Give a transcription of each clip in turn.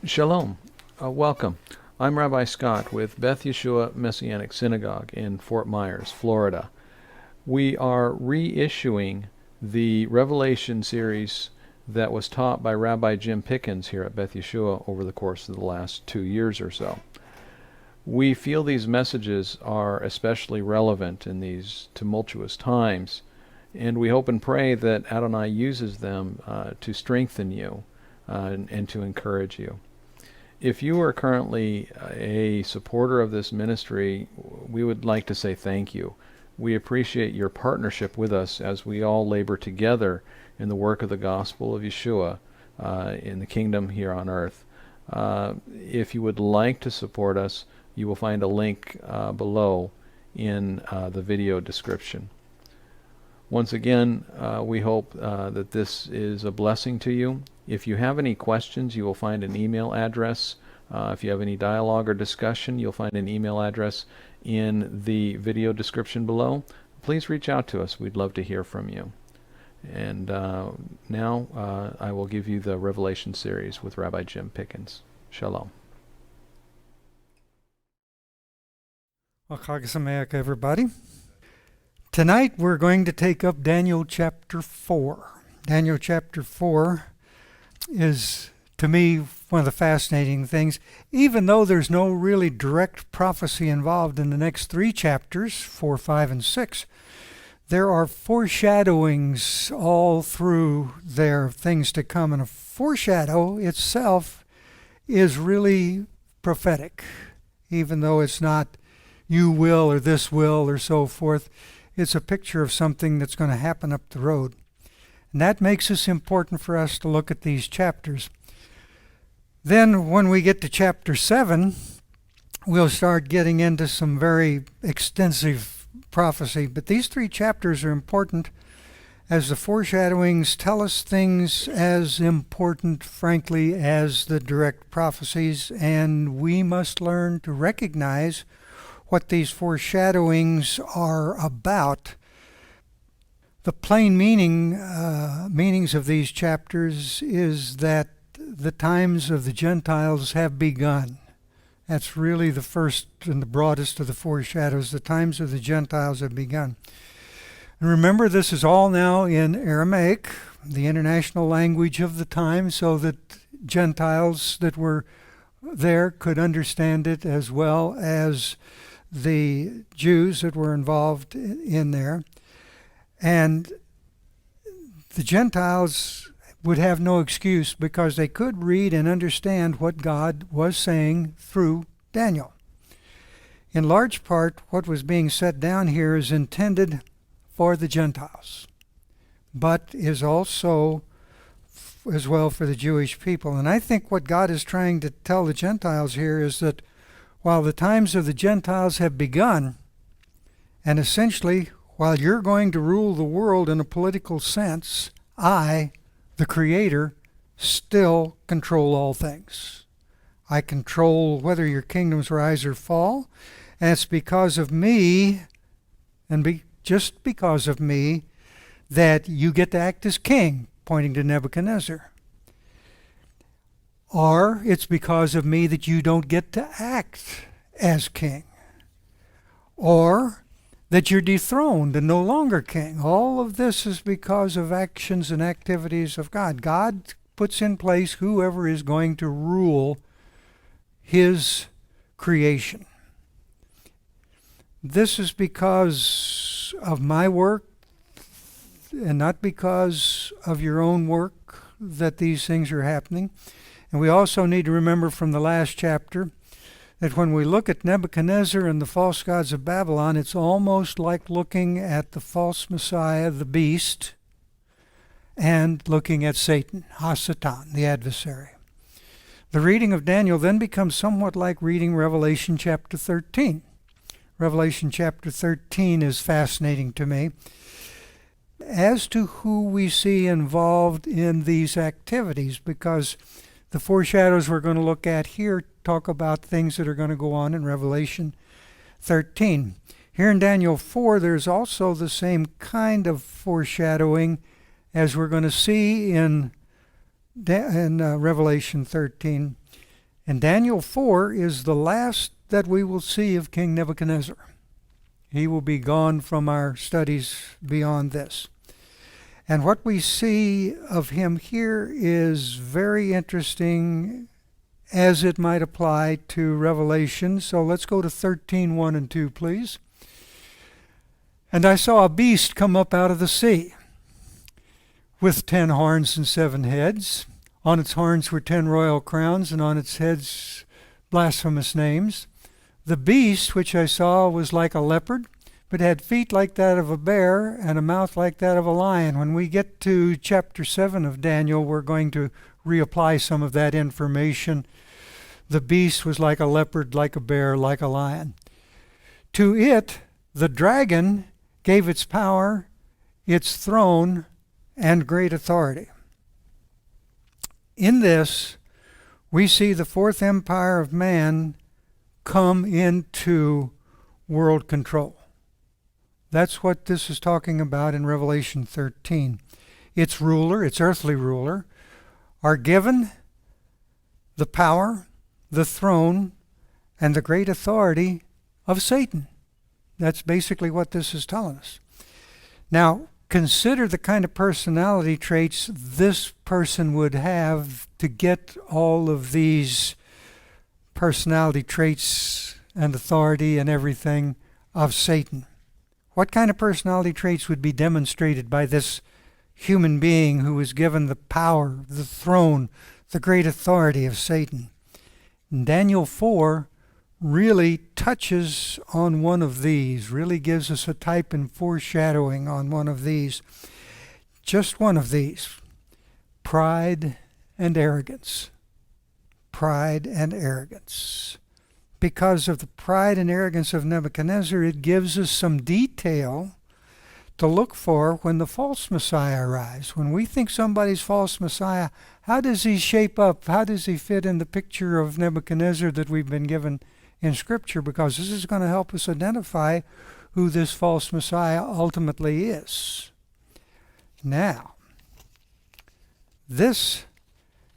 Shalom. Welcome. I'm Rabbi Scott with Beth Yeshua Messianic Synagogue in Fort Myers, Florida. We are reissuing the Revelation series that was taught by Rabbi Jim Pickens here at Beth Yeshua over the course of the last 2 years or so. We feel these messages are especially relevant in these tumultuous times, and we hope and pray that Adonai uses them to strengthen you and to encourage you. If you are currently a supporter of this ministry, we would like to say thank you. We appreciate your partnership with us as we all labor together in the work of the gospel of Yeshua in the kingdom here on earth. If you would like to support us, you will find a link below in the video description. Once again, we hope that this is a blessing to you. If you have any questions, you will find an email address. If you have any dialogue or discussion, you'll find an email address in the video description below. Please reach out to us. We'd love to hear from you. And now I will give you the Revelation series with Rabbi Jim Pickens. Shalom. Well, Chag Sameach, everybody. Tonight we're going to take up Daniel chapter 4. Daniel chapter 4 is, to me, one of the fascinating things. Even though there's no really direct prophecy involved in the next 3 chapters, 4, 5, and 6, there are foreshadowings all through there, things to come. And a foreshadow itself is really prophetic, even though it's not you will or this will or so forth. It's a picture of something that's going to happen up the road. And that makes it important for us to look at these chapters. Then when we get to chapter 7, we'll start getting into some very extensive prophecy. But these 3 chapters are important as the foreshadowings tell us things as important, frankly, as the direct prophecies. And we must learn to recognize what these foreshadowings are about. The plain meanings of these chapters is that the times of the Gentiles have begun. That's really the first and the broadest of the foreshadows. The times of the Gentiles have begun. And remember, this is all now in Aramaic, the international language of the time, so that Gentiles that were there could understand it as well as the Jews that were involved in there. And the Gentiles would have no excuse because they could read and understand what God was saying through Daniel. In large part, what was being set down here is intended for the Gentiles, but is also as well for the Jewish people. And I think what God is trying to tell the Gentiles here is that while the times of the Gentiles have begun, and essentially, while you're going to rule the world in a political sense, I, the Creator, still control all things. I control whether your kingdoms rise or fall, and it's because of me, and just because of me, that you get to act as king, pointing to Nebuchadnezzar. Or it's because of me that you don't get to act as king. Or that you're dethroned and no longer king. All of this is because of actions and activities of God. God puts in place whoever is going to rule his creation. This is because of my work and not because of your own work that these things are happening. And we also need to remember from the last chapter that when we look at Nebuchadnezzar and the false gods of Babylon, it's almost like looking at the false Messiah, the beast, and looking at Satan, Hasatan, the adversary. The reading of Daniel then becomes somewhat like reading Revelation chapter 13. Revelation chapter 13 is fascinating to me as to who we see involved in these activities, because the foreshadows we're going to look at here talk about things that are going to go on in Revelation 13. Here in Daniel 4, there's also the same kind of foreshadowing as we're going to see in Revelation 13. And Daniel 4 is the last that we will see of King Nebuchadnezzar. He will be gone from our studies beyond this. And what we see of him here is very interesting as it might apply to Revelation. So let's go to 13:1 and 2, please. And I saw a beast come up out of the sea with 10 horns and 7 heads. On its horns were 10 royal crowns, and on its heads blasphemous names. The beast which I saw was like a leopard, but had feet like that of a bear and a mouth like that of a lion. When we get to chapter 7 of Daniel, we're going to reapply some of that information. The beast was like a leopard, like a bear, like a lion. To it, the dragon gave its power, its throne, and great authority. In this, we see the fourth empire of man come into world control. That's what this is talking about in Revelation 13. Its ruler, its earthly ruler, are given the power, the throne, and the great authority of Satan. That's basically what this is telling us. Now, consider the kind of personality traits this person would have to get all of these personality traits and authority and everything of Satan. What kind of personality traits would be demonstrated by this human being who was given the power, the throne, the great authority of Satan? And Daniel 4 really touches on one of these, really gives us a type and foreshadowing on one of these. Just one of these. Pride and arrogance. Pride and arrogance. Because of the pride and arrogance of Nebuchadnezzar, it gives us some detail to look for when the false Messiah arrives. When we think somebody's false Messiah, how does he shape up? How does he fit in the picture of Nebuchadnezzar that we've been given in Scripture? Because this is going to help us identify who this false Messiah ultimately is. Now, this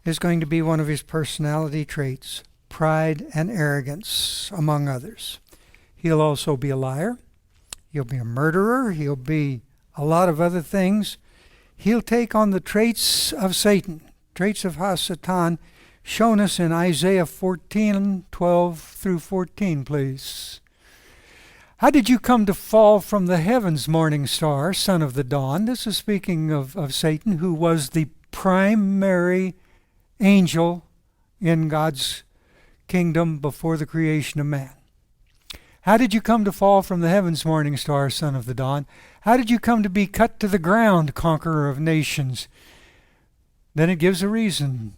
is going to be one of his personality traits. Pride and arrogance, among others. He'll also be a liar. He'll be a murderer. He'll be a lot of other things. He'll take on the traits of Satan, traits of Hasatan, shown us in Isaiah 14:12 through 14, please. How did you come to fall from the heavens, morning star, son of the dawn? This is speaking of Satan, who was the primary angel in God's kingdom before the creation of man. How did you come to fall from the heavens, morning star, son of the dawn? How did you come to be cut to the ground, conqueror of nations? Then it gives a reason.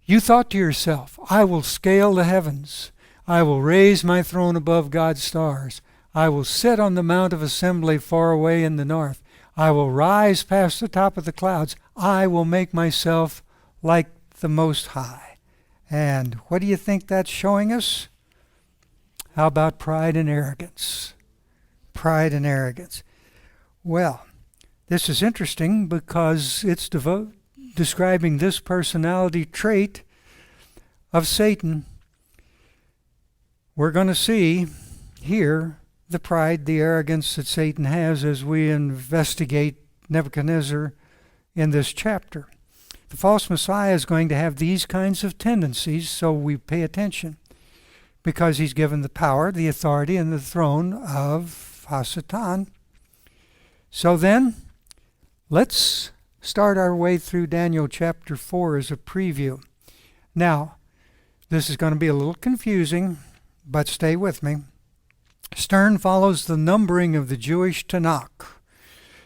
You thought to yourself, I will scale the heavens. I will raise my throne above God's stars. I will sit on the mount of assembly far away in the north. I will rise past the top of the clouds. I will make myself like the Most High. And what do you think that's showing us? How about pride and arrogance? Pride and arrogance. Well, this is interesting because it's describing this personality trait of Satan. We're going to see here the pride, the arrogance that Satan has as we investigate Nebuchadnezzar in this chapter. The false Messiah is going to have these kinds of tendencies, so we pay attention, because he's given the power, the authority, and the throne of Hasatan. So then, let's start our way through Daniel chapter 4 as a preview. Now, this is going to be a little confusing, but stay with me. Stern follows the numbering of the Jewish Tanakh.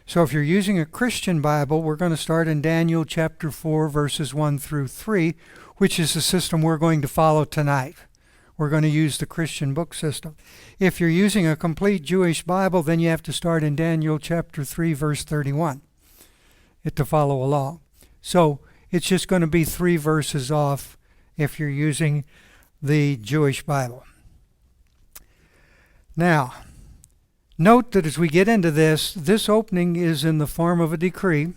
So if you're using a Christian Bible, we're going to start in Daniel chapter 4, verses 1 through 3, which is the system we're going to follow tonight. We're going to use the Christian book system. If you're using a complete Jewish Bible, then you have to start in Daniel chapter 3, verse 31 to follow along. So it's just going to be 3 verses off if you're using the Jewish Bible. Now, note that as we get into this opening is in the form of a decree.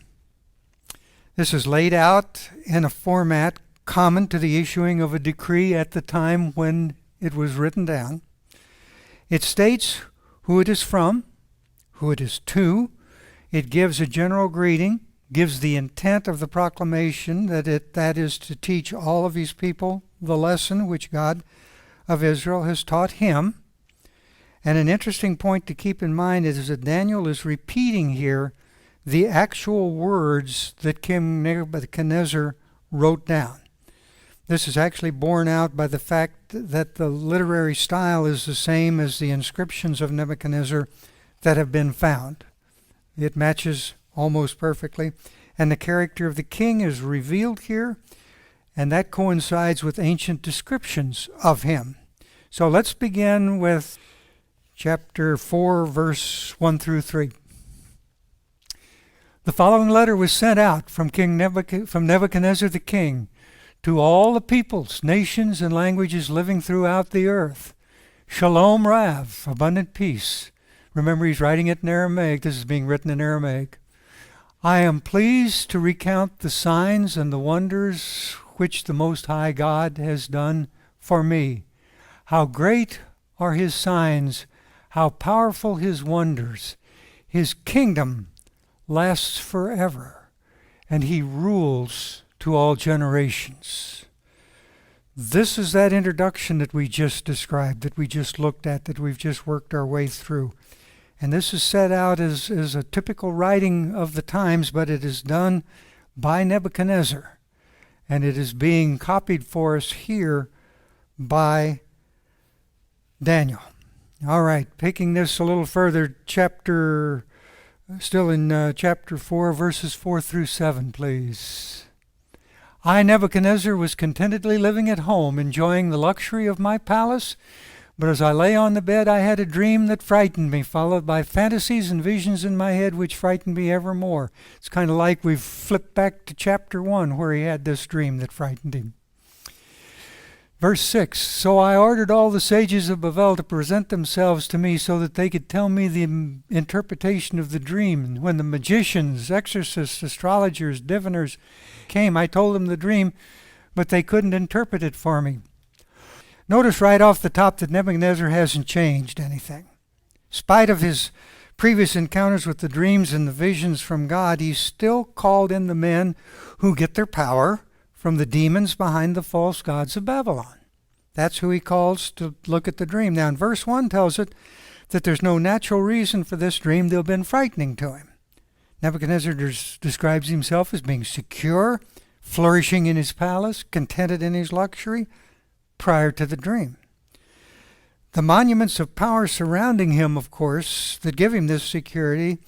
This is laid out in a format common to the issuing of a decree at the time when it was written down. It states who it is from, who it is to. It gives a general greeting, gives the intent of the proclamation that is to teach all of his people the lesson which God of Israel has taught him. And an interesting point to keep in mind is that Daniel is repeating here the actual words that King Nebuchadnezzar wrote down. This is actually borne out by the fact that the literary style is the same as the inscriptions of Nebuchadnezzar that have been found. It matches almost perfectly, and the character of the king is revealed here, and that coincides with ancient descriptions of him. So let's begin with chapter 4, verse 1 through 3. The following letter was sent out from Nebuchadnezzar the king to all the peoples, nations, and languages living throughout the earth. Shalom Rav, abundant peace. Remember, he's writing it in Aramaic. This is being written in Aramaic. I am pleased to recount the signs and the wonders which the Most High God has done for me. How great are his signs, how powerful his wonders. His kingdom lasts forever, and he rules to all generations. This is that introduction that we just described, that we just looked at, that we've just worked our way through. And this is set out as a typical writing of the times, but it is done by Nebuchadnezzar. And it is being copied for us here by Daniel. All right, picking this a little further, still in chapter 4, verses 4 through 7, please. I, Nebuchadnezzar, was contentedly living at home, enjoying the luxury of my palace. But as I lay on the bed, I had a dream that frightened me, followed by fantasies and visions in my head which frightened me evermore. It's kind of like we've flipped back to chapter 1 where he had this dream that frightened him. Verse 6, So I ordered all the sages of Babel to present themselves to me so that they could tell me the interpretation of the dream. And when the magicians, exorcists, astrologers, diviners came, I told them the dream, but they couldn't interpret it for me. Notice right off the top that Nebuchadnezzar hasn't changed anything. In spite of his previous encounters with the dreams and the visions from God, he's still called in the men who get their power from the demons behind the false gods of Babylon. That's who he calls to look at the dream. Now in verse 1 tells it that there's no natural reason for this dream to have been frightening to him. Nebuchadnezzar describes himself as being secure, flourishing in his palace, contented in his luxury, prior to the dream. The monuments of power surrounding him, of course, that give him this security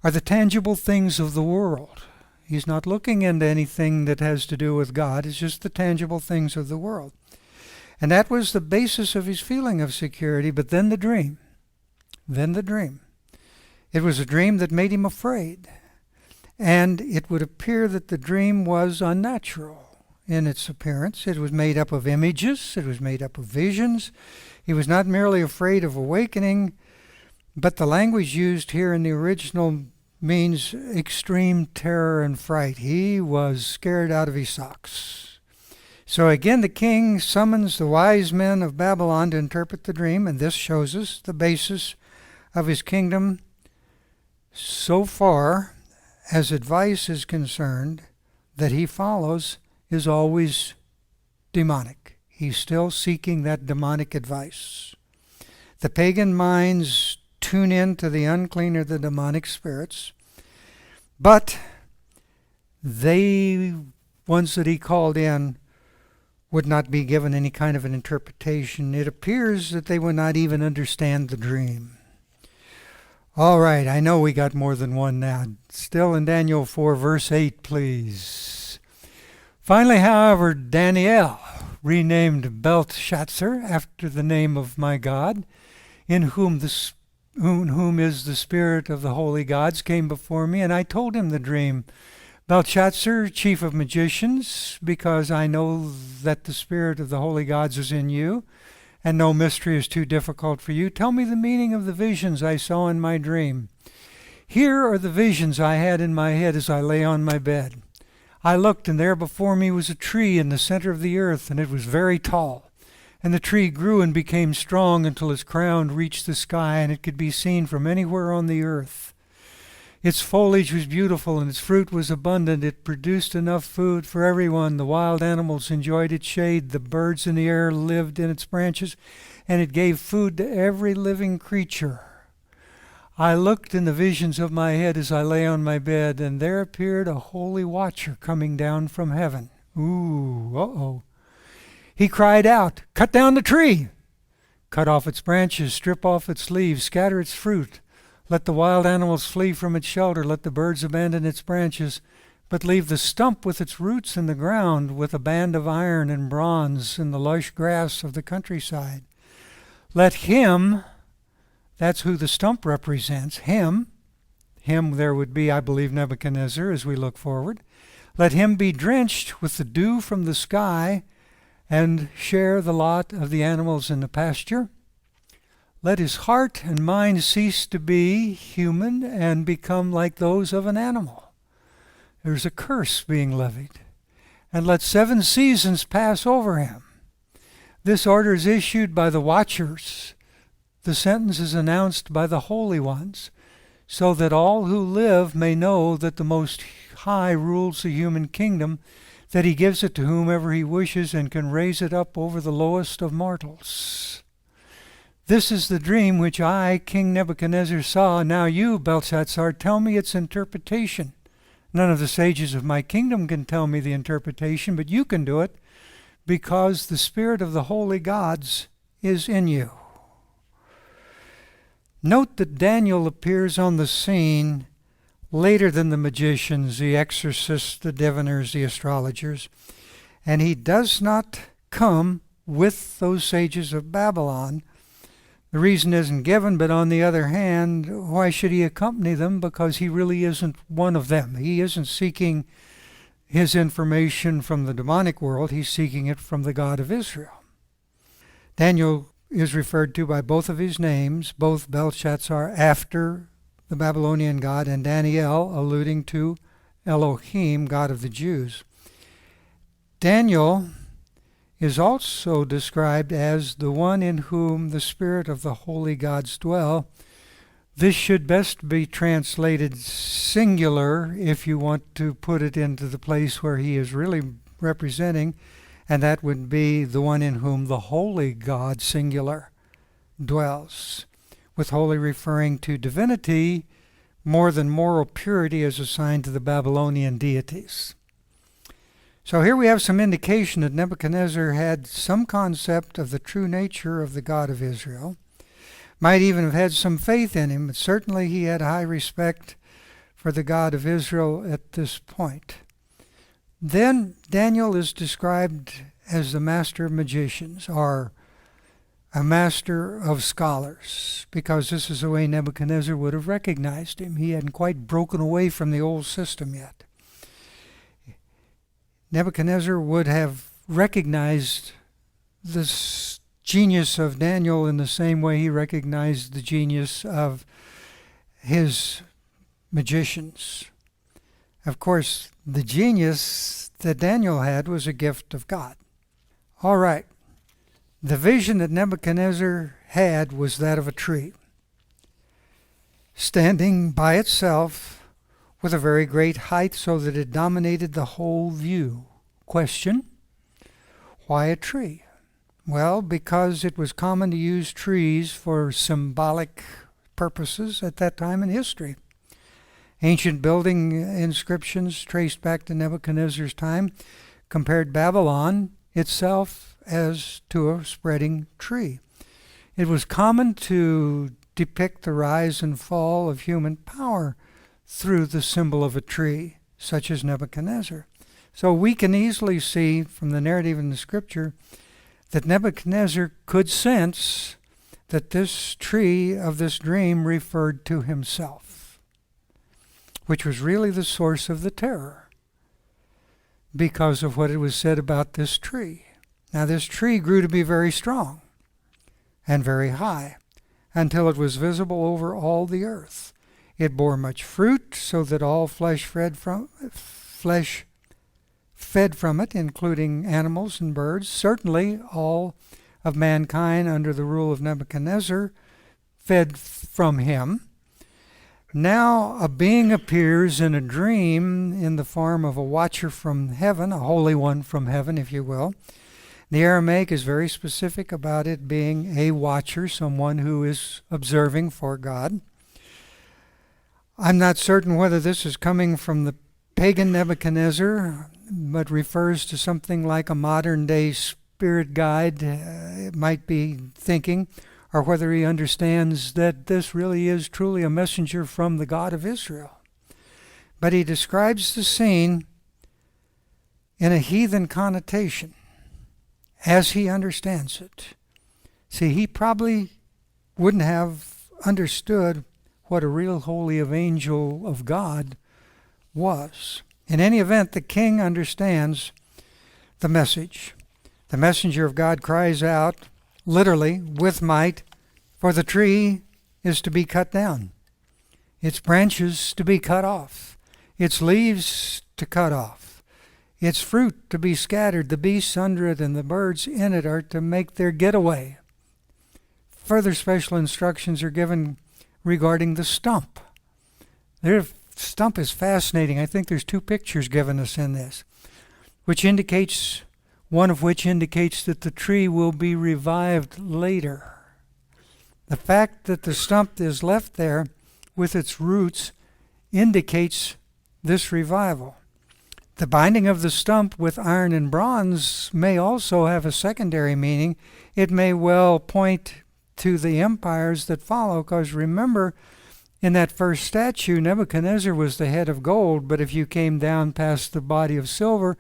are the tangible things of the world. He's not looking into anything that has to do with God. It's just the tangible things of the world. And that was the basis of his feeling of security. But then the dream. It was a dream that made him afraid. And it would appear that the dream was unnatural in its appearance. It was made up of images. It was made up of visions. He was not merely afraid of awakening, but the language used here in the original means extreme terror and fright. He was scared out of his socks. So again, the king summons the wise men of Babylon to interpret the dream, and this shows us the basis of his kingdom so far as advice is concerned that he follows is always demonic. He's still seeking that demonic advice. The pagan minds tune in to the unclean or the demonic spirits, but they, ones that he called in, would not be given any kind of an interpretation. It appears that they would not even understand the dream. All right, I know we got more than one now. Still in Daniel 4, verse 8, please. Finally, however, Daniel, renamed Belteshazzar after the name of my God, in whom is the spirit of the holy gods, came before me, and I told him the dream. Belteshazzar, chief of magicians, because I know that the spirit of the holy gods is in you, and no mystery is too difficult for you. Tell me the meaning of the visions I saw in my dream. Here are the visions I had in my head as I lay on my bed. I looked, and there before me was a tree in the center of the earth, and it was very tall. And the tree grew and became strong until its crown reached the sky, and it could be seen from anywhere on the earth. Its foliage was beautiful, and its fruit was abundant. It produced enough food for everyone. The wild animals enjoyed its shade. The birds in the air lived in its branches, and it gave food to every living creature. I looked in the visions of my head as I lay on my bed, and there appeared a holy watcher coming down from heaven. Ooh, uh-oh. He cried out, "Cut down the tree! Cut off its branches, strip off its leaves, scatter its fruit. Let the wild animals flee from its shelter, let the birds abandon its branches, but leave the stump with its roots in the ground, with a band of iron and bronze in the lush grass of the countryside. Let him," that's who the stump represents, him there would be, I believe, Nebuchadnezzar as we look forward. "Let him be drenched with the dew from the sky and share the lot of the animals in the pasture. Let his heart and mind cease to be human and become like those of an animal." There's a curse being levied. "And let 7 seasons pass over him." This order is issued by the watchers. The sentence is announced by the holy ones, so that all who live may know that the Most High rules the human kingdom, that he gives it to whomever he wishes and can raise it up over the lowest of mortals. This is the dream which I, King Nebuchadnezzar, saw. Now you, Belshazzar, tell me its interpretation. None of the sages of my kingdom can tell me the interpretation, but you can do it, because the spirit of the holy gods is in you. Note that Daniel appears on the scene later than the magicians, the exorcists, the diviners, the astrologers, and he does not come with those sages of Babylon. The reason isn't given, but on the other hand, why should he accompany them? Because he really isn't one of them. He isn't seeking his information from the demonic world. He's seeking it from the God of Israel. Daniel is referred to by both of his names, both Belshazzar after the Babylonian god, and Daniel alluding to Elohim, God of the Jews. Daniel is also described as the one in whom the spirit of the holy gods dwell. This should best be translated singular if you want to put it into the place where he is really representing, and that would be the one in whom the holy God, singular, dwells, with holy referring to divinity more than moral purity as assigned to the Babylonian deities. So here we have some indication that Nebuchadnezzar had some concept of the true nature of the God of Israel, might even have had some faith in him, but certainly he had high respect for the God of Israel at this point. Then Daniel is described as the master of magicians, or a master of scholars, because this is the way Nebuchadnezzar would have recognized him. He hadn't quite broken away from the old system yet. Nebuchadnezzar would have recognized the genius of Daniel in the same way he recognized the genius of his magicians. Of course, the genius that Daniel had was a gift of God. All right. The vision that Nebuchadnezzar had was that of a tree, standing by itself with a very great height so that it dominated the whole view. Question: why a tree? Well, because it was common to use trees for symbolic purposes at that time in history. Ancient building inscriptions traced back to Nebuchadnezzar's time compared Babylon itself as to a spreading tree. It was common to depict the rise and fall of human power through the symbol of a tree, such as Nebuchadnezzar. So we can easily see from the narrative in the scripture that Nebuchadnezzar could sense that this tree of this dream referred to himself, which was really the source of the terror because of what it was said about this tree. Now this tree grew to be very strong and very high until it was visible over all the earth. It bore much fruit so that all flesh fed from it, including animals and birds. Certainly all of mankind under the rule of Nebuchadnezzar fed from him. Now a being appears in a dream in the form of a watcher from heaven, a holy one from heaven, if you will. The Aramaic is very specific about it being a watcher, someone who is observing for God. I'm not certain whether this is coming from the pagan Nebuchadnezzar, but refers to something like a modern-day spirit guide, it might be thinking, or whether he understands that this really is truly a messenger from the God of Israel. But he describes the scene in a heathen connotation, as he understands it. See, he probably wouldn't have understood what a real holy angel of God was. In any event, the king understands the message. The messenger of God cries out, literally, with might, for the tree is to be cut down, its branches to be cut off, its leaves to cut off, its fruit to be scattered, the beasts under it and the birds in it are to make their getaway. Further special instructions are given regarding the stump. Their stump is fascinating. I think there's 2 pictures given us in this, one of which indicates that the tree will be revived later. The fact that the stump is left there with its roots indicates this revival. The binding of the stump with iron and bronze may also have a secondary meaning. It may well point to the empires that follow, because remember, in that first statue, Nebuchadnezzar was the head of gold, but if you came down past the body of silver,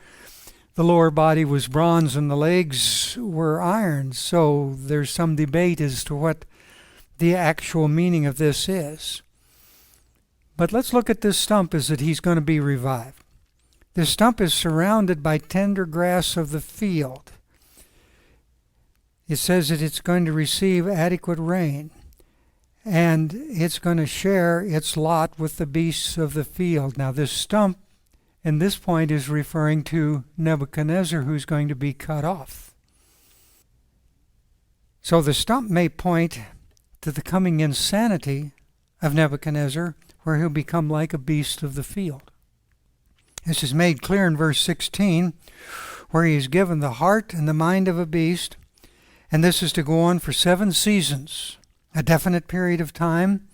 the lower body was bronze and the legs were iron. So there's some debate as to what the actual meaning of this is. But let's look at this stump as that he's going to be revived. This stump is surrounded by tender grass of the field. It says that it's going to receive adequate rain, and it's going to share its lot with the beasts of the field. Now this stump, and this point, is referring to Nebuchadnezzar, who's going to be cut off. So the stump may point to the coming insanity of Nebuchadnezzar, where he'll become like a beast of the field. This is made clear in verse 16, where he is given the heart and the mind of a beast, and this is to go on for 7 seasons, a definite period of time.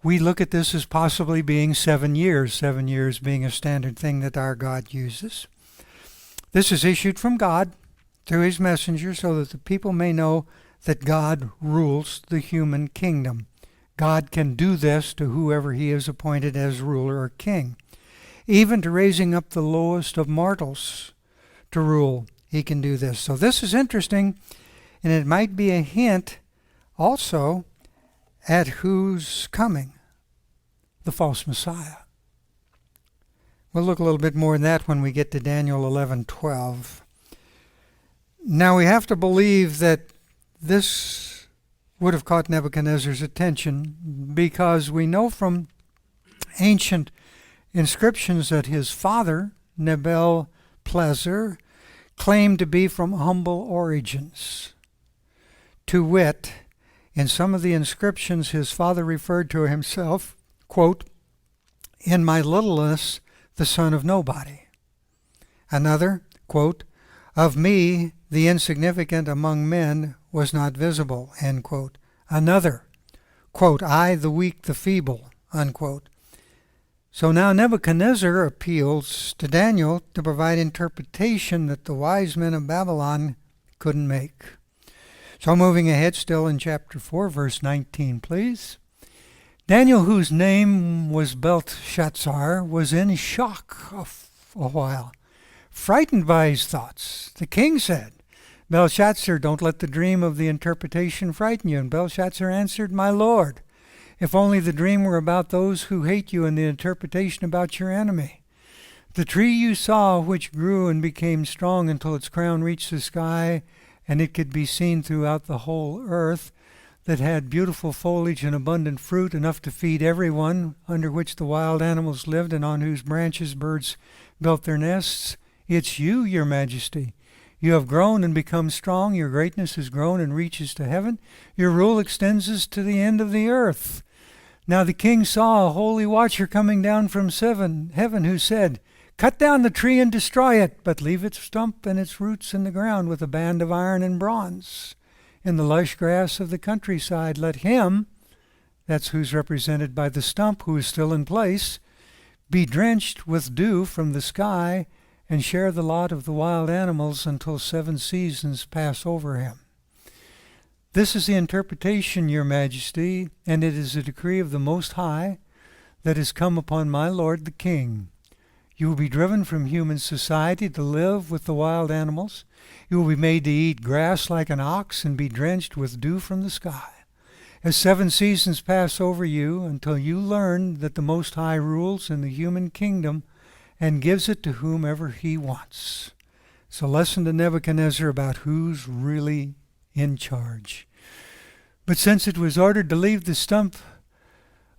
We look at this as possibly being 7 years being a standard thing that our God uses. This is issued from God through his messenger so that the people may know that God rules the human kingdom. God can do this to whoever he has appointed as ruler or king. Even to raising up the lowest of mortals to rule, he can do this. So this is interesting, and it might be a hint also at who's coming, the false Messiah. We'll look a little bit more in that when we get to Daniel 11:12. Now we have to believe that this would have caught Nebuchadnezzar's attention, because we know from ancient inscriptions that his father, Nebuchadnezzar, claimed to be from humble origins. To wit, in some of the inscriptions his father referred to himself, quote, "in my littleness, the son of nobody." Another, quote, "of me, the insignificant among men, was not visible," end quote. Another, quote, "I, the weak, the feeble," unquote. So now Nebuchadnezzar appeals to Daniel to provide interpretation that the wise men of Babylon couldn't make. So moving ahead, still in chapter 4, verse 19, please. Daniel, whose name was Belshazzar, was in shock a while, frightened by his thoughts. The king said, "Belshazzar, don't let the dream of the interpretation frighten you." And Belshazzar answered, "My lord, if only the dream were about those who hate you and the interpretation about your enemy. The tree you saw, which grew and became strong until its crown reached the sky, and it could be seen throughout the whole earth, that had beautiful foliage and abundant fruit, enough to feed everyone, under which the wild animals lived and on whose branches birds built their nests, It's you, your majesty. You have grown and become strong. Your greatness has grown and reaches to heaven. Your rule extends to the end of the earth. Now the king saw a holy watcher coming down from heaven who said, Cut down the tree and destroy it, but leave its stump and its roots in the ground with a band of iron and bronze. In the lush grass of the countryside, let him, that's who's represented by the stump who is still in place, be drenched with dew from the sky and share the lot of the wild animals until 7 seasons pass over him. This is the interpretation, your majesty, and it is a decree of the Most High that has come upon my lord the king. You will be driven from human society to live with the wild animals. You will be made to eat grass like an ox and be drenched with dew from the sky. As 7 seasons pass over you until you learn that the Most High rules in the human kingdom and gives it to whomever he wants. It's a lesson to Nebuchadnezzar about who's really in charge. But since it was ordered to leave the stump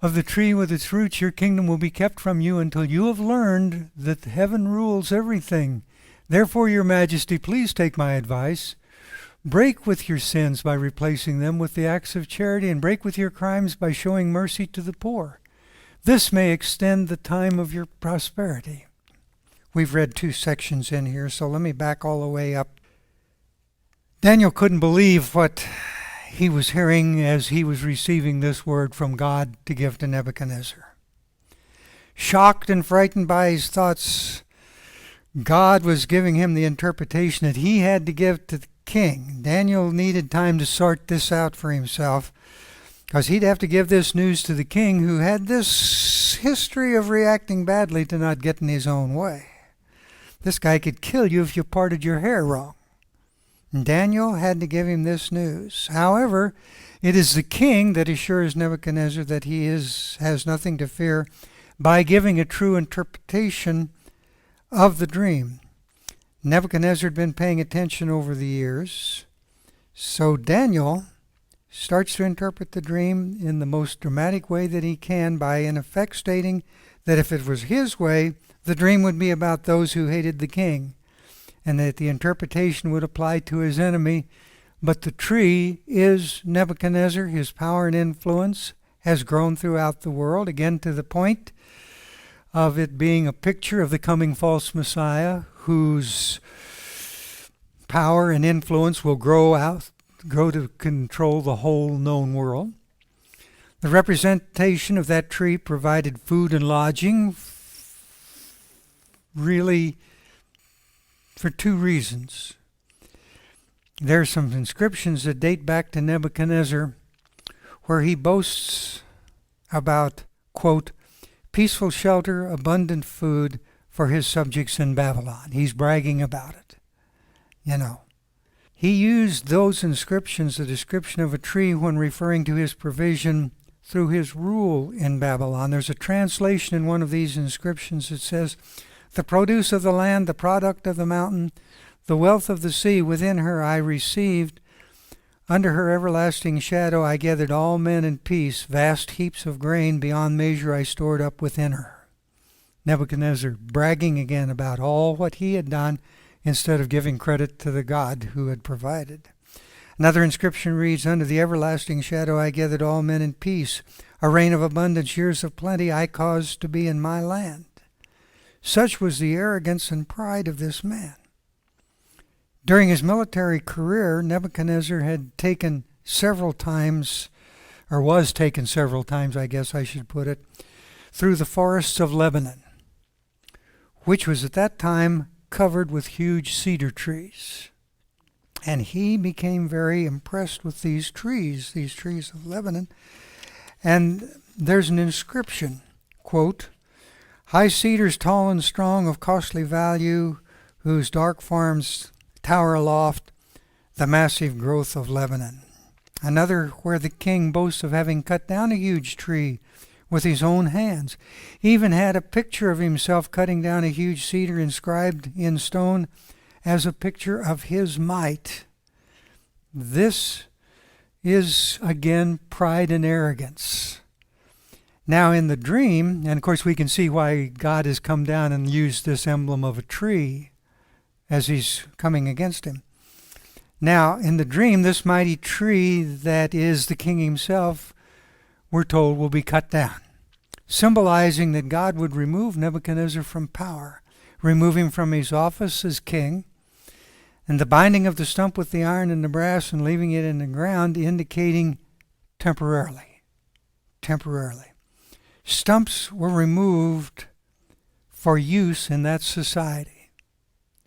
of the tree with its roots, your kingdom will be kept from you until you have learned that heaven rules everything. Therefore, your majesty, please take my advice. Break with your sins by replacing them with the acts of charity, and break with your crimes by showing mercy to the poor. This may extend the time of your prosperity. We've read 2 sections in here, so let me back all the way up. Daniel couldn't believe what he was hearing as he was receiving this word from God to give to Nebuchadnezzar. Shocked and frightened by his thoughts, God was giving him the interpretation that he had to give to the king. Daniel needed time to sort this out for himself, because he'd have to give this news to the king, who had this history of reacting badly to not getting his own way. This guy could kill you if you parted your hair wrong. And Daniel had to give him this news. However, it is the king that assures Nebuchadnezzar that he has nothing to fear by giving a true interpretation of the dream. Nebuchadnezzar had been paying attention over the years, so Daniel starts to interpret the dream in the most dramatic way that he can by, in effect, stating that if it was his way, the dream would be about those who hated the king, and that the interpretation would apply to his enemy. But the tree is Nebuchadnezzar. His power and influence has grown throughout the world, again to the point of it being a picture of the coming false Messiah, whose power and influence will grow to control the whole known world. The representation of that tree provided food and lodging, really for 2 reasons. There are some inscriptions that date back to Nebuchadnezzar where he boasts about, quote, peaceful shelter, abundant food for his subjects in Babylon. He's bragging about it. He used those inscriptions, the description of a tree, when referring to his provision through his rule in Babylon. There's a translation in one of these inscriptions that says, the produce of the land, the product of the mountain, the wealth of the sea, within her I received. Under her everlasting shadow I gathered all men in peace. Vast heaps of grain beyond measure I stored up within her. Nebuchadnezzar bragging again about all what he had done instead of giving credit to the God who had provided. Another inscription reads, under the everlasting shadow I gathered all men in peace. A reign of abundance, years of plenty I caused to be in my land. Such was the arrogance and pride of this man. During his military career, Nebuchadnezzar had taken several times, or was taken several times, I guess I should put it, through the forests of Lebanon, which was at that time covered with huge cedar trees. And he became very impressed with these trees of Lebanon. And there's an inscription, quote, high cedars tall and strong of costly value, whose dark farms tower aloft, the massive growth of Lebanon. Another where the king boasts of having cut down a huge tree with his own hands. He even had a picture of himself cutting down a huge cedar inscribed in stone as a picture of his might. This is, again, pride and arrogance. Now in the dream, and of course we can see why God has come down and used this emblem of a tree, as he's coming against him. Now, in the dream, this mighty tree that is the king himself, we're told, will be cut down, symbolizing that God would remove Nebuchadnezzar from power, remove him from his office as king, and the binding of the stump with the iron and the brass and leaving it in the ground, indicating temporarily. Stumps were removed for use in that society.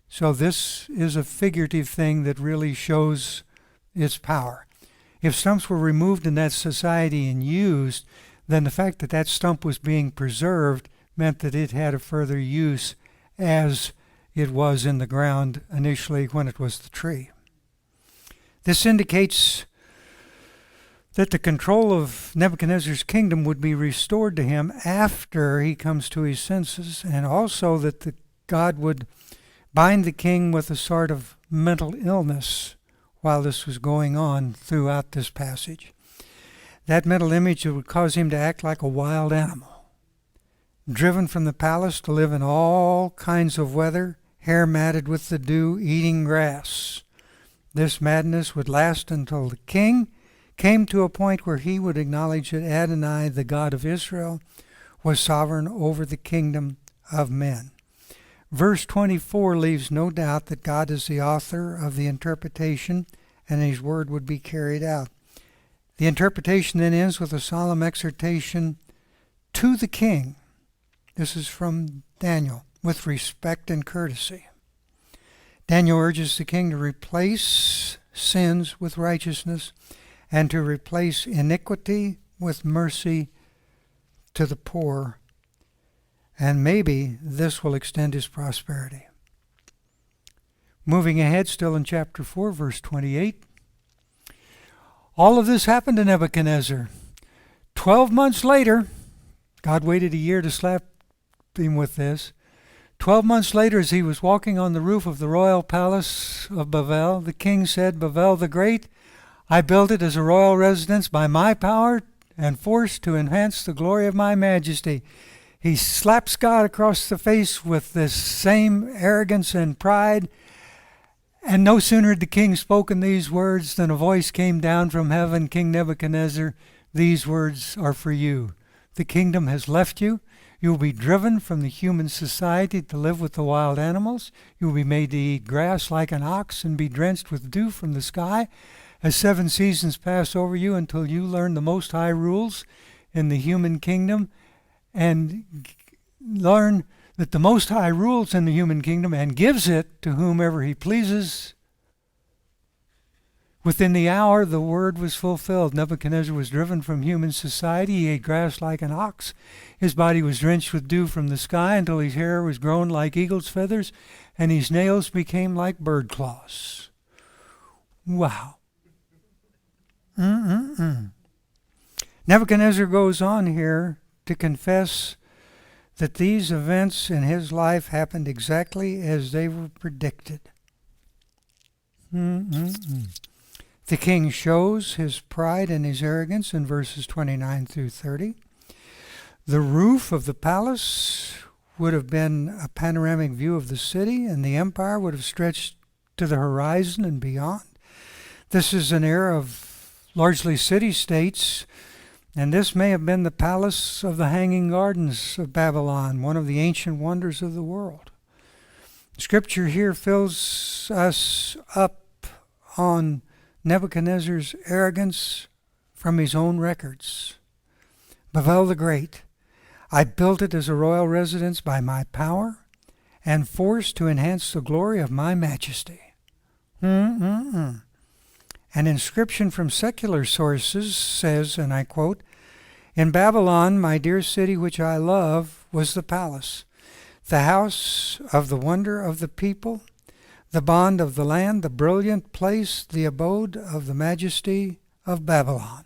So this is a figurative thing that really shows its power. If stumps were removed in that society and used, then the fact that that stump was being preserved meant that it had a further use as it was in the ground initially when it was the tree. This indicates that the control of Nebuchadnezzar's kingdom would be restored to him after he comes to his senses, and also that God would bind the king with a sort of mental illness while this was going on throughout this passage. That mental image would cause him to act like a wild animal, driven from the palace to live in all kinds of weather, hair matted with the dew, eating grass. This madness would last until the king came to a point where he would acknowledge that Adonai, the God of Israel, was sovereign over the kingdom of men. Verse 24 leaves no doubt that God is the author of the interpretation and his word would be carried out. The interpretation then ends with a solemn exhortation to the king. This is from Daniel, with respect and courtesy. Daniel urges the king to replace sins with righteousness and to replace iniquity with mercy to the poor, and maybe this will extend his prosperity. Moving ahead, still in chapter 4, verse 28, all of this happened to Nebuchadnezzar. 12 months later, God waited a year to slap him with this. 12 months later, as he was walking on the roof of the royal palace of Babel, the king said, "Babel the Great, I built it as a royal residence by my power and force to enhance the glory of my majesty." He slaps God across the face with this same arrogance and pride. And no sooner had the king spoken these words than a voice came down from heaven, "King Nebuchadnezzar, these words are for you. The kingdom has left you. You will be driven from the human society to live with the wild animals. You will be made to eat grass like an ox and be drenched with dew from the sky as 7 seasons pass over you until you learn the Most High rules in the human kingdom and learn that the Most High rules in the human kingdom and gives it to whomever he pleases." Within the hour, the word was fulfilled. Nebuchadnezzar was driven from human society. He ate grass like an ox. His body was drenched with dew from the sky until his hair was grown like eagle's feathers and his nails became like bird claws. Wow. Nebuchadnezzar goes on here to confess that these events in his life happened exactly as they were predicted. The king shows his pride and his arrogance in verses 29 through 30. The roof of the palace would have been a panoramic view of the city, and the empire would have stretched to the horizon and beyond. This is an era of largely city-states, and this may have been the palace of the Hanging Gardens of Babylon, one of the ancient wonders of the world. Scripture here fills us up on Nebuchadnezzar's arrogance from his own records. Babel the Great, I built it as a royal residence by my power and force to enhance the glory of my majesty. An inscription from secular sources says, and I quote, "In Babylon, my dear city which I love, was the palace, the house of the wonder of the people, the bond of the land, the brilliant place, the abode of the majesty of Babylon."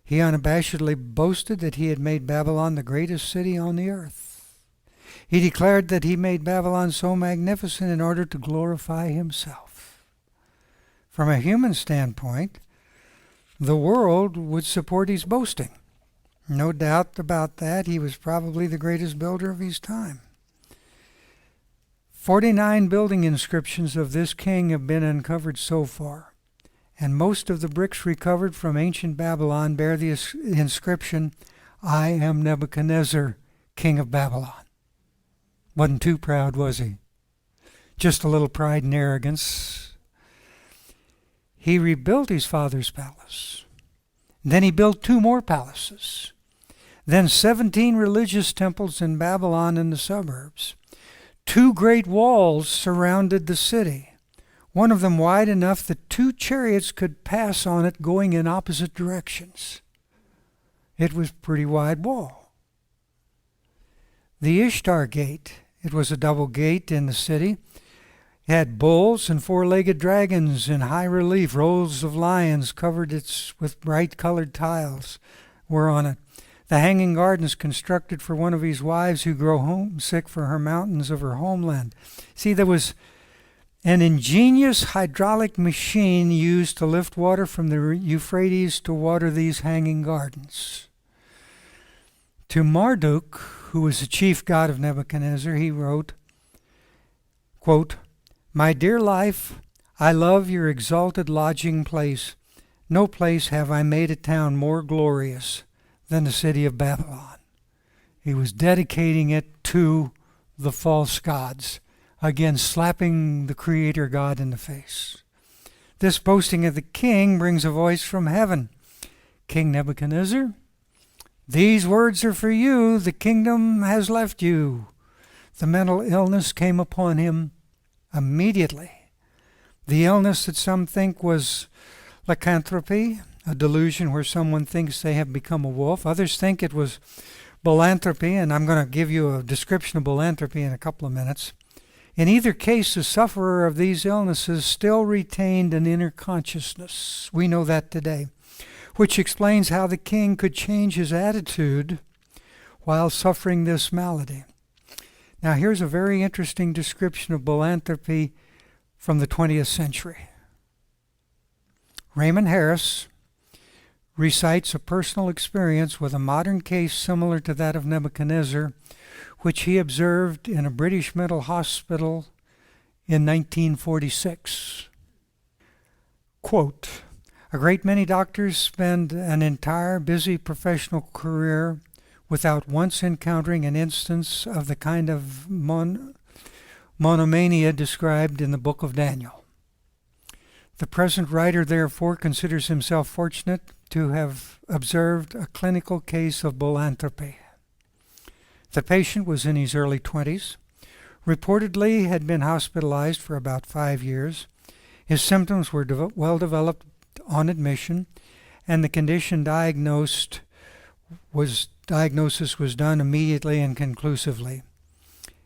He unabashedly boasted that he had made Babylon the greatest city on the earth. He declared that he made Babylon so magnificent in order to glorify himself. From a human standpoint, the world would support his boasting. No doubt about that. He was probably the greatest builder of his time. 49 building inscriptions of this king have been uncovered so far, and most of the bricks recovered from ancient Babylon bear the inscription, "I am Nebuchadnezzar, king of Babylon." Wasn't too proud, was he? Just a little pride and arrogance. He rebuilt his father's palace. Then he built 2 more palaces. Then 17 religious temples in Babylon and the suburbs. 2 great walls surrounded the city, one of them wide enough that 2 chariots could pass on it going in opposite directions. It was a pretty wide wall. The Ishtar Gate, it was a double gate in the city. It had bulls and 4-legged dragons in high relief. Rows of lions covered it with bright-colored tiles were on it. The hanging gardens constructed for one of his wives who grew homesick for her mountains of her homeland. See, there was an ingenious hydraulic machine used to lift water from the Euphrates to water these hanging gardens. To Marduk, who was the chief god of Nebuchadnezzar, he wrote, quote, "My dear life, I love your exalted lodging place. No place have I made a town more glorious than the city of Babylon." He was dedicating it to the false gods, again slapping the Creator God in the face. This boasting of the king brings a voice from heaven. "King Nebuchadnezzar, these words are for you. The kingdom has left you." The mental illness came upon him immediately. The illness that some think was lycanthropy, a delusion where someone thinks they have become a wolf. Others think it was bolanthropy, and I'm going to give you a description of bolanthropy in a couple of minutes. In either case, the sufferer of these illnesses still retained an inner consciousness. We know that today, which explains how the king could change his attitude while suffering this malady. Now, here's a very interesting description of bolanthropy from the 20th century. Raymond Harris recites a personal experience with a modern case similar to that of Nebuchadnezzar, which he observed in a British mental hospital in 1946. Quote, "A great many doctors spend an entire busy professional career without once encountering an instance of the kind of monomania described in the book of Daniel. The present writer, therefore, considers himself fortunate to have observed a clinical case of bolanthropy. The patient was in his early 20s, reportedly had been hospitalized for about 5 years. His symptoms were well developed on admission, and the condition diagnosis was done immediately and conclusively.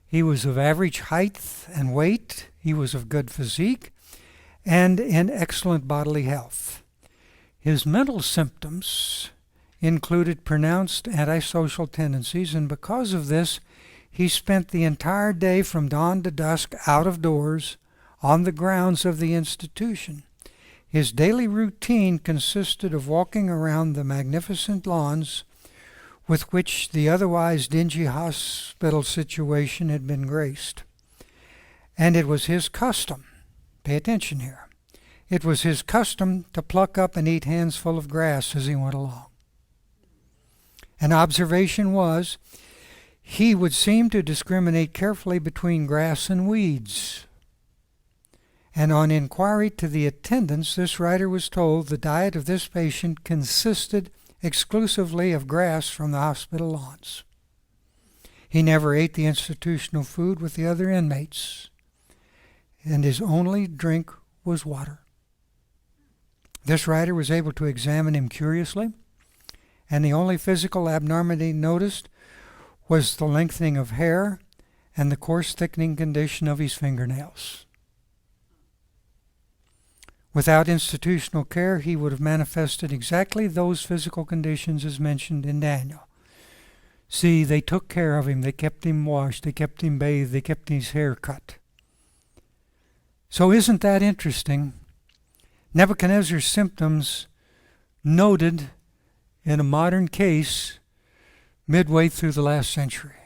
He was of average height and weight. He was of good physique and in excellent bodily health. His mental symptoms included pronounced antisocial tendencies, and because of this, he spent the entire day from dawn to dusk out of doors on the grounds of the institution. His daily routine consisted of walking around the magnificent lawns with which the otherwise dingy hospital situation had been graced. And it was his custom, pay attention here, it was his custom to pluck up and eat handsful of grass as he went along. An observation was, he would seem to discriminate carefully between grass and weeds. And on inquiry to the attendants, this writer was told the diet of this patient consisted exclusively of grass from the hospital lawns. He never ate the institutional food with the other inmates, and his only drink was water. This writer was able to examine him curiously, and the only physical abnormality noticed was the lengthening of hair and the coarse thickening condition of his fingernails. Without institutional care, he would have manifested exactly those physical conditions as mentioned in Daniel. See, they took care of him. They kept him washed. They kept him bathed. They kept his hair cut. So isn't that interesting? Nebuchadnezzar's symptoms noted in a modern case midway through the last century.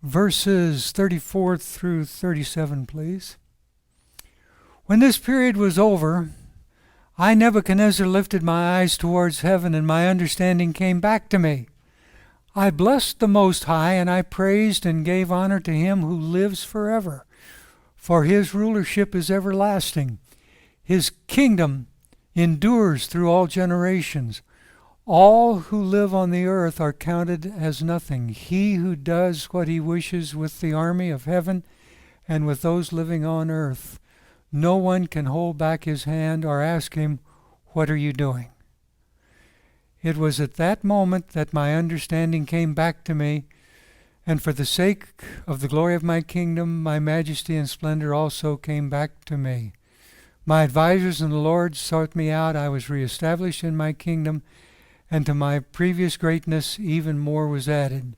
verses 34 through 37, please. When this period was over, I, Nebuchadnezzar, lifted my eyes towards heaven, and my understanding came back to me. I blessed the Most High, and I praised and gave honor to him who lives forever, for his rulership is everlasting. His kingdom endures through all generations. All who live on the earth are counted as nothing. He who does what he wishes with the army of heaven and with those living on earth. No one can hold back his hand or ask him, "What are you doing?" It was at that moment that my understanding came back to me, and for the sake of the glory of my kingdom, my majesty and splendor also came back to me. My advisors and the Lord sought me out. I was reestablished in my kingdom, and to my previous greatness even more was added.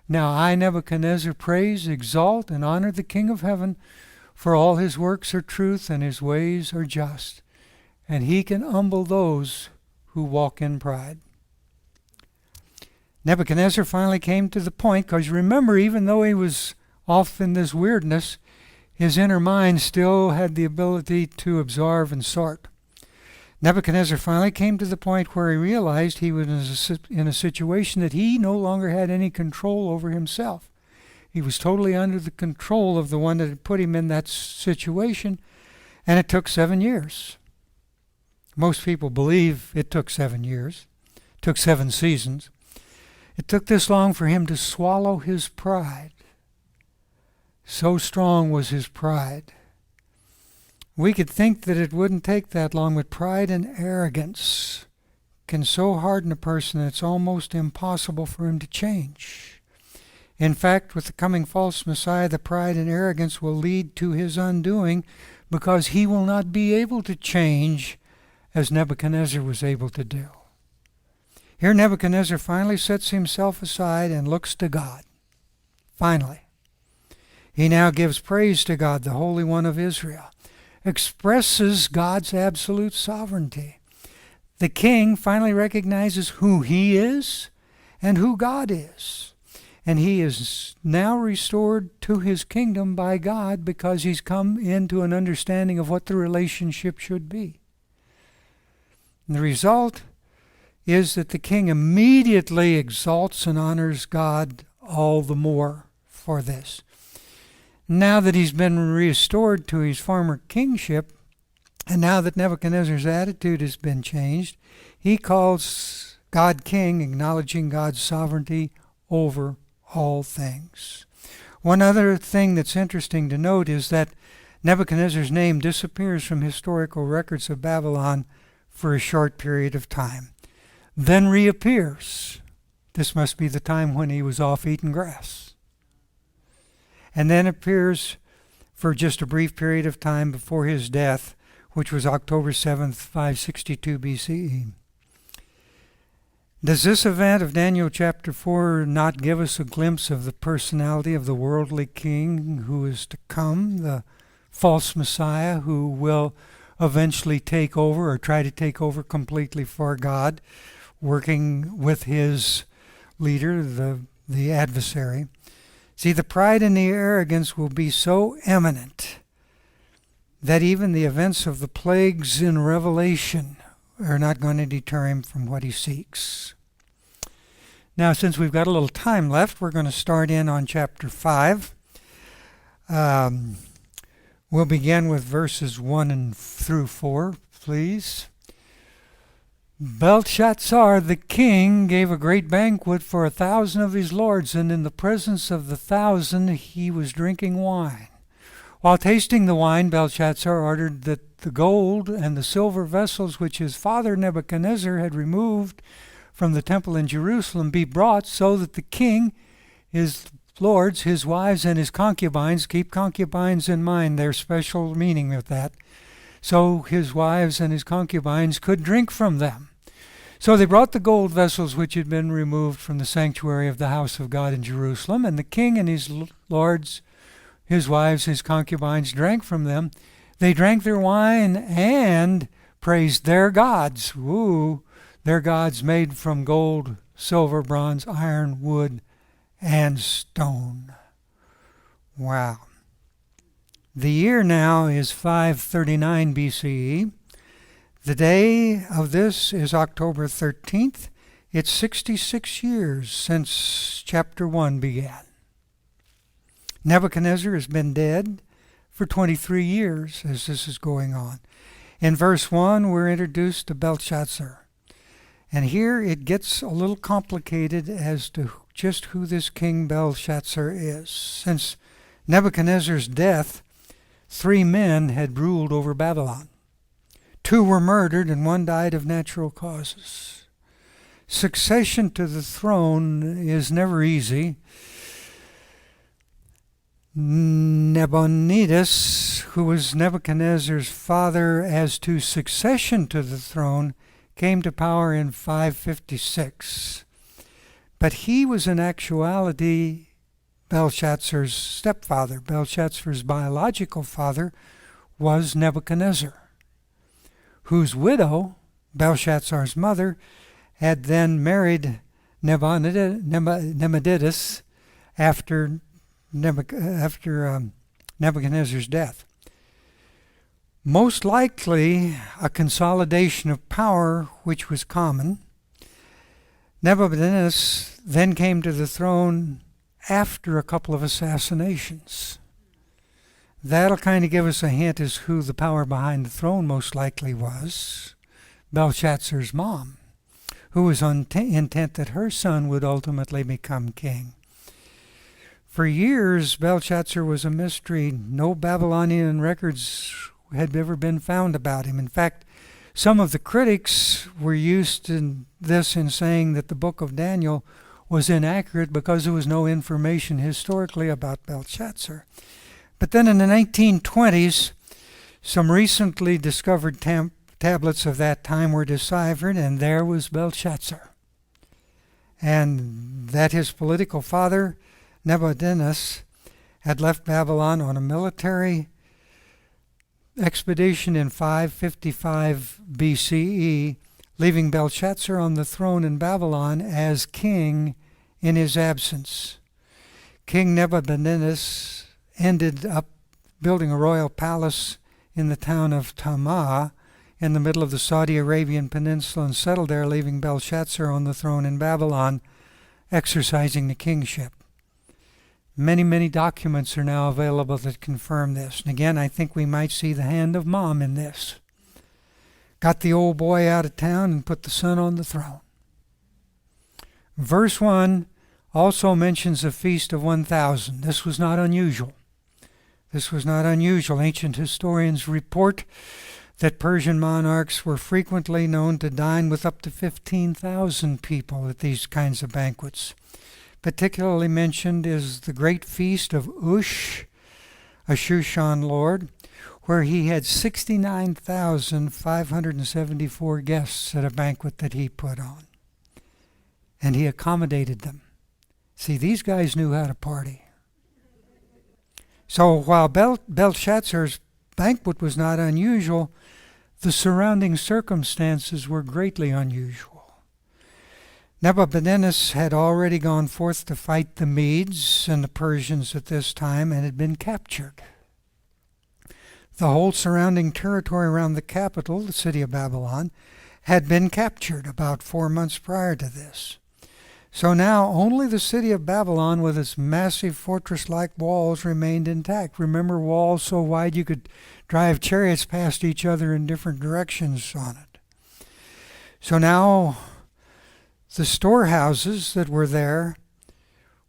Now I, Nebuchadnezzar, praise, exalt, and honor the King of heaven, for all his works are truth and his ways are just, and he can humble those who walk in pride. Nebuchadnezzar finally came to the point, because remember, even though he was off in this weirdness, his inner mind still had the ability to observe and sort. Nebuchadnezzar finally came to the point where he realized he was in a situation that he no longer had any control over himself. He was totally under the control of the one that had put him in that situation, and it took 7 years. Most people believe it took 7 years. It took 7 seasons. It took this long for him to swallow his pride. So strong was his pride. We could think that it wouldn't take that long, but pride and arrogance can so harden a person that it's almost impossible for him to change. In fact, with the coming false Messiah, the pride and arrogance will lead to his undoing, because he will not be able to change as Nebuchadnezzar was able to do. Here Nebuchadnezzar finally sets himself aside and looks to God. Finally. He now gives praise to God, the Holy One of Israel, expresses God's absolute sovereignty. The king finally recognizes who he is and who God is. And he is now restored to his kingdom by God, because he's come into an understanding of what the relationship should be. And the result is that the king immediately exalts and honors God all the more for this. Now that he's been restored to his former kingship, and now that Nebuchadnezzar's attitude has been changed, he calls God king, acknowledging God's sovereignty over all things. One other thing that's interesting to note is that Nebuchadnezzar's name disappears from historical records of Babylon for a short period of time, then reappears. This must be the time when he was off eating grass. And then appears for just a brief period of time before his death, which was October 7th, 562 BCE. Does this event of Daniel chapter 4 not give us a glimpse of the personality of the worldly king who is to come, the false Messiah who will eventually take over or try to take over completely for God, working with his leader, the adversary? See, the pride and the arrogance will be so eminent that even the events of the plagues in Revelation are not going to deter him from what he seeks. Now, since we've got a little time left, we're going to start in on chapter 5. We'll begin with verses 1 through 4, please. Belshazzar the king gave a great banquet for 1,000 of his lords, and in the presence of the 1,000 he was drinking wine. While tasting the wine, Belshazzar ordered that the gold and the silver vessels which his father Nebuchadnezzar had removed from the temple in Jerusalem be brought, so that the king, his lords, his wives, and his concubines — keep concubines in mind, there's special meaning with that — so his wives and his concubines could drink from them. So they brought the gold vessels which had been removed from the sanctuary of the house of God in Jerusalem, and the king and his lords, his wives, his concubines drank from them. They drank their wine and praised their gods. Their gods made from gold, silver, bronze, iron, wood, and stone. Wow. The year now is 539 BCE. The day of this is October 13th. It's 66 years since chapter 1 began. Nebuchadnezzar has been dead for 23 years as this is going on. In verse 1, we're introduced to Belshazzar. And here it gets a little complicated as to just who this King Belshazzar is. Since Nebuchadnezzar's death, 3 men had ruled over Babylon. 2 were murdered and 1 died of natural causes. Succession to the throne is never easy. Nabonidus, who was Nebuchadnezzar's father, as to succession to the throne, came to power in 556. But he was in actuality Belshazzar's stepfather. Belshazzar's biological father was Nebuchadnezzar, whose widow, Belshazzar's mother, had then married Nabonidus after Nebuchadnezzar's death. Most likely a consolidation of power which was common. Nebuchadnezzar then came to the throne after a couple of assassinations. That'll kind of give us a hint as who the power behind the throne most likely was. Belshazzar's mom, who was intent that her son would ultimately become king. For years, Belshazzar was a mystery. No Babylonian records had ever been found about him. In fact, some of the critics were used in saying that the book of Daniel was inaccurate because there was no information historically about Belshazzar. But then in the 1920s, some recently discovered tablets of that time were deciphered, and there was Belshazzar. And that his political father, Nebuchadnezzar, had left Babylon on a military expedition in 555 BCE, leaving Belshazzar on the throne in Babylon as king in his absence. King Nebuchadnezzar ended up building a royal palace in the town of Tamah in the middle of the Saudi Arabian peninsula and settled there, leaving Belshazzar on the throne in Babylon, exercising the kingship. Many, many documents are now available that confirm this. And again, I think we might see the hand of Mom in this. Got the old boy out of town and put the son on the throne. Verse 1 also mentions a feast of 1,000. This was not unusual. Ancient historians report that Persian monarchs were frequently known to dine with up to 15,000 people at these kinds of banquets. Particularly mentioned is the great feast of Ush, a Shushan lord, where he had 69,574 guests at a banquet that he put on. And he accommodated them. See, these guys knew how to party. So while Belshazzar's banquet was not unusual, the surrounding circumstances were greatly unusual. Nebuchadnezzar had already gone forth to fight the Medes and the Persians at this time and had been captured. The whole surrounding territory around the capital, the city of Babylon, had been captured about 4 months prior to this. So now only the city of Babylon with its massive fortress-like walls remained intact. Remember, walls so wide you could drive chariots past each other in different directions on it. So now the storehouses that were there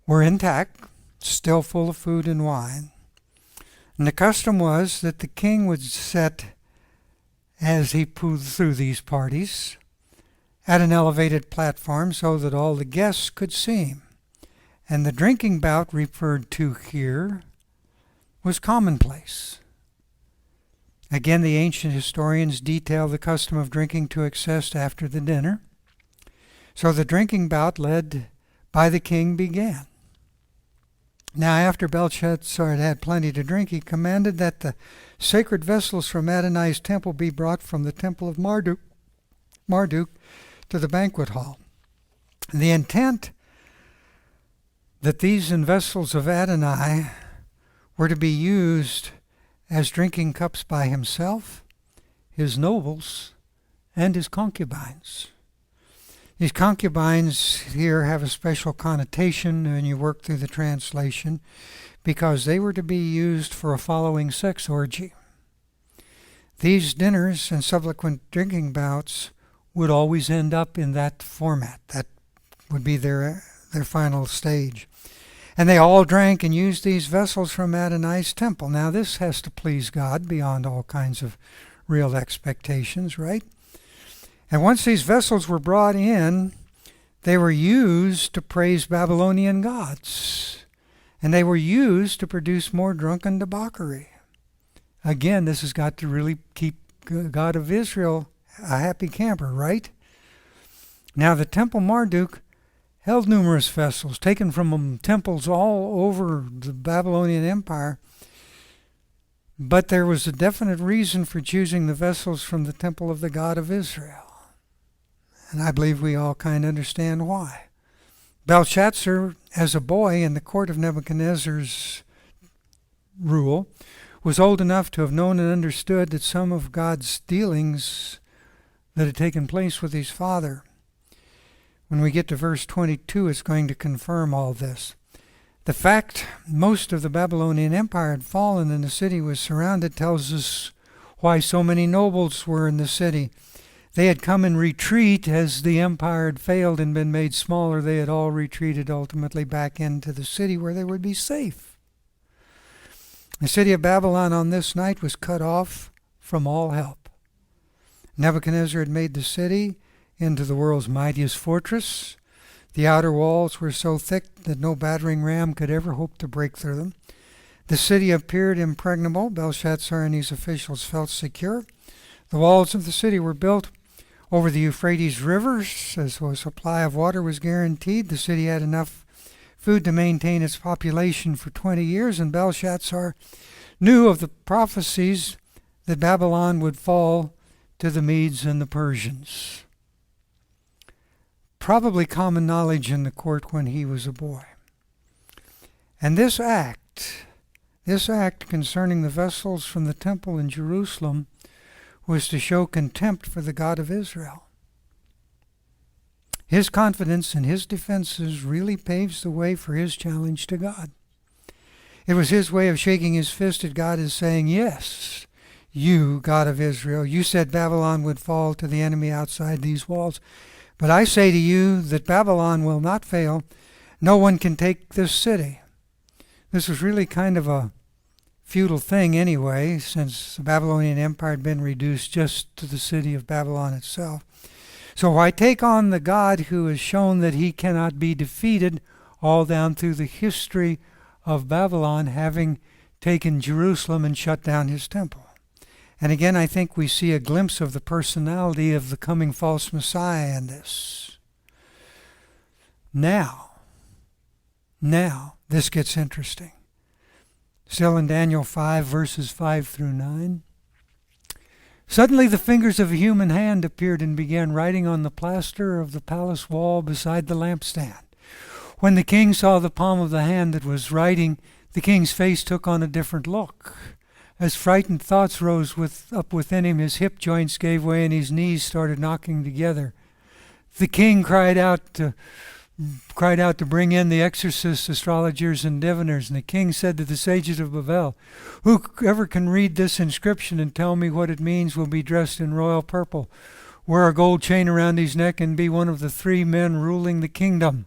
were intact, still full of food and wine. And the custom was that the king would sit, as he moved through these parties, at an elevated platform so that all the guests could see him. And the drinking bout referred to here was commonplace. Again, the ancient historians detail the custom of drinking to excess after the dinner. So the drinking bout led by the king began. Now after Belshazzar had had plenty to drink, he commanded that the sacred vessels from Adonai's temple be brought from the temple of Marduk to the banquet hall. The intent that these vessels of Adonai were to be used as drinking cups by himself, his nobles, and his concubines. These concubines here have a special connotation when you work through the translation, because they were to be used for a following sex orgy. These dinners and subsequent drinking bouts would always end up in that format. That would be their final stage. And they all drank and used these vessels from Adonai's temple. Now this has to please God beyond all kinds of real expectations, right? And once these vessels were brought in, they were used to praise Babylonian gods. And they were used to produce more drunken debauchery. Again, this has got to really keep God of Israel a happy camper, right? Now the Temple Marduk held numerous vessels taken from temples all over the Babylonian Empire, but there was a definite reason for choosing the vessels from the temple of the God of Israel. And I believe we all kind of understand why. Belshazzar, as a boy in the court of Nebuchadnezzar's rule, was old enough to have known and understood that some of God's dealings that had taken place with his father. When we get to verse 22, it's going to confirm all this. The fact most of the Babylonian Empire had fallen and the city was surrounded tells us why so many nobles were in the city. They had come in retreat as the empire had failed and been made smaller. They had all retreated ultimately back into the city where they would be safe. The city of Babylon on this night was cut off from all help. Nebuchadnezzar had made the city into the world's mightiest fortress. The outer walls were so thick that no battering ram could ever hope to break through them. The city appeared impregnable. Belshazzar and his officials felt secure. The walls of the city were built over the Euphrates rivers, as a supply of water was guaranteed. The city had enough food to maintain its population for 20 years, and Belshazzar knew of the prophecies that Babylon would fall to the Medes and the Persians. Probably common knowledge in the court when he was a boy. And this act concerning the vessels from the temple in Jerusalem was to show contempt for the God of Israel. His confidence in his defenses really paves the way for his challenge to God. It was his way of shaking his fist at God as saying, yes, you, God of Israel, you said Babylon would fall to the enemy outside these walls. But I say to you that Babylon will not fail. No one can take this city. This was really kind of a futile thing anyway, since the Babylonian Empire had been reduced just to the city of Babylon itself. So why take on the God who has shown that he cannot be defeated all down through the history of Babylon, having taken Jerusalem and shut down his temple? And again, I think we see a glimpse of the personality of the coming false Messiah in this. Now, this gets interesting. Still in Daniel 5, verses 5 through 9. Suddenly the fingers of a human hand appeared and began writing on the plaster of the palace wall beside the lampstand. When the king saw the palm of the hand that was writing, the king's face took on a different look. As frightened thoughts rose up within him, his hip joints gave way and his knees started knocking together. The king cried out to bring in the exorcists, astrologers, and diviners. And the king said to the sages of Babel, whoever can read this inscription and tell me what it means will be dressed in royal purple, wear a gold chain around his neck, and be one of the 3 men ruling the kingdom.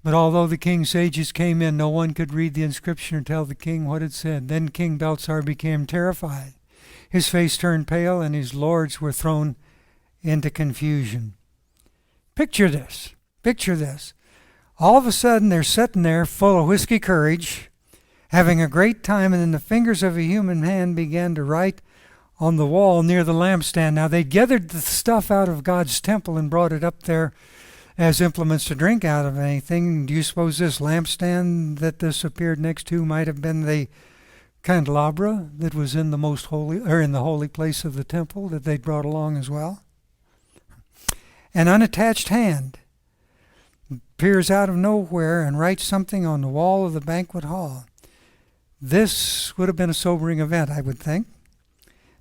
But although the king's sages came in, no one could read the inscription or tell the king what it said. Then King Belshazzar became terrified. His face turned pale, and his lords were thrown into confusion. Picture this. All of a sudden, they're sitting there full of whiskey courage, having a great time, and then the fingers of a human hand began to write on the wall near the lampstand. Now, they gathered the stuff out of God's temple and brought it up there as implements to drink out of anything. Do you suppose this lampstand that this appeared next to might have been the candelabra that was in the most holy, or in the holy place of the temple that they'd brought along as well? An unattached hand appears out of nowhere and writes something on the wall of the banquet hall. This would have been a sobering event, I would think.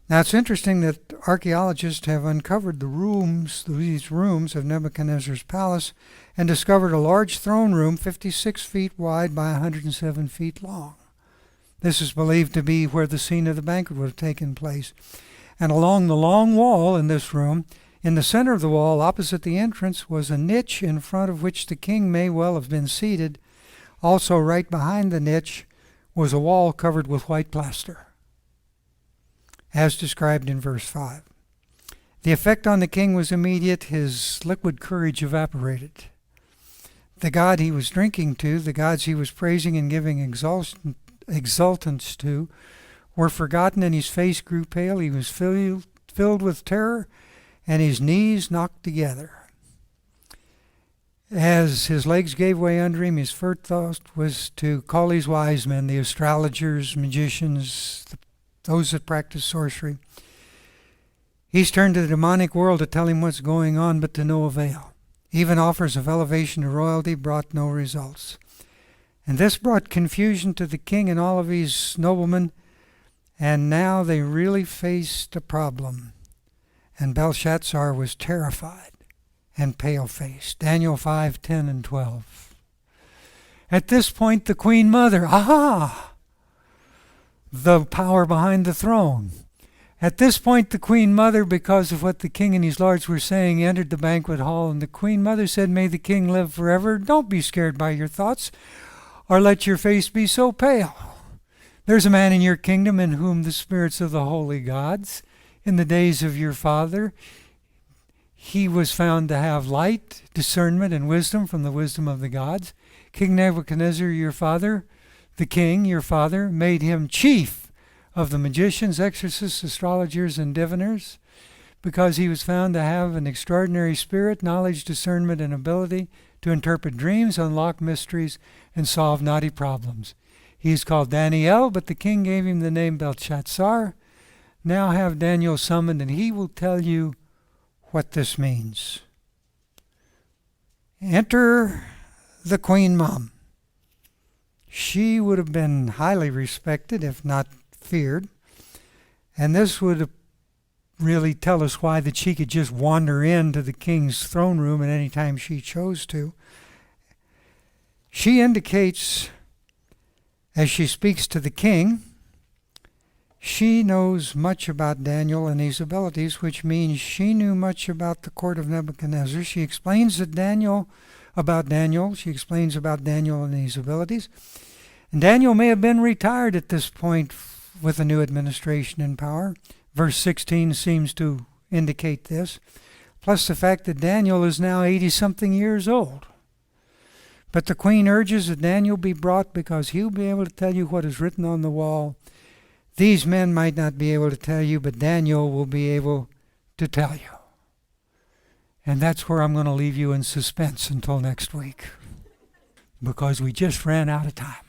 Now, it's interesting that archaeologists have uncovered these rooms of Nebuchadnezzar's palace and discovered a large throne room 56 feet wide by 107 feet long. This is believed to be where the scene of the banquet would have taken place. And along the long wall in this room, in the center of the wall, opposite the entrance, was a niche in front of which the king may well have been seated. Also, right behind the niche was a wall covered with white plaster, as described in verse 5. The effect on the king was immediate. His liquid courage evaporated. The God he was drinking to, the gods he was praising and giving exultance to, were forgotten, and his face grew pale. He was filled with terror, and his knees knocked together. As his legs gave way under him, his first thought was to call these wise men, the astrologers, magicians, those that practice sorcery. He's turned to the demonic world to tell him what's going on, but to no avail. Even offers of elevation to royalty brought no results. And this brought confusion to the king and all of his noblemen, and now they really faced a problem. And Belshazzar was terrified and pale-faced. Daniel 5, 10, and 12. At this point, the Queen Mother, the power behind the throne. At this point, the Queen Mother, because of what the king and his lords were saying, entered the banquet hall, and the Queen Mother said, "May the king live forever. Don't be scared by your thoughts, or let your face be so pale. There's a man in your kingdom in whom the spirits of the holy gods, in the days of your father, he was found to have light, discernment, and wisdom from the wisdom of the gods. King Nebuchadnezzar, your father, the king, your father, made him chief of the magicians, exorcists, astrologers, and diviners, because he was found to have an extraordinary spirit, knowledge, discernment, and ability to interpret dreams, unlock mysteries, and solve knotty problems. He is called Daniel, but the king gave him the name Belshazzar. Now have Daniel summoned, and he will tell you what this means." Enter the Queen Mom. She would have been highly respected, if not feared. And this would really tell us why that she could just wander into the king's throne room at any time she chose to. She indicates, as she speaks to the king, she knows much about Daniel and his abilities, which means she knew much about the court of Nebuchadnezzar. She explains about Daniel. She explains about Daniel and his abilities. And Daniel may have been retired at this point with a new administration in power. Verse 16 seems to indicate this, plus the fact that Daniel is now 80-something years old. But the queen urges that Daniel be brought because he'll be able to tell you what is written on the wall. These men might not be able to tell you, but Daniel will be able to tell you. And that's where I'm going to leave you in suspense until next week, because we just ran out of time.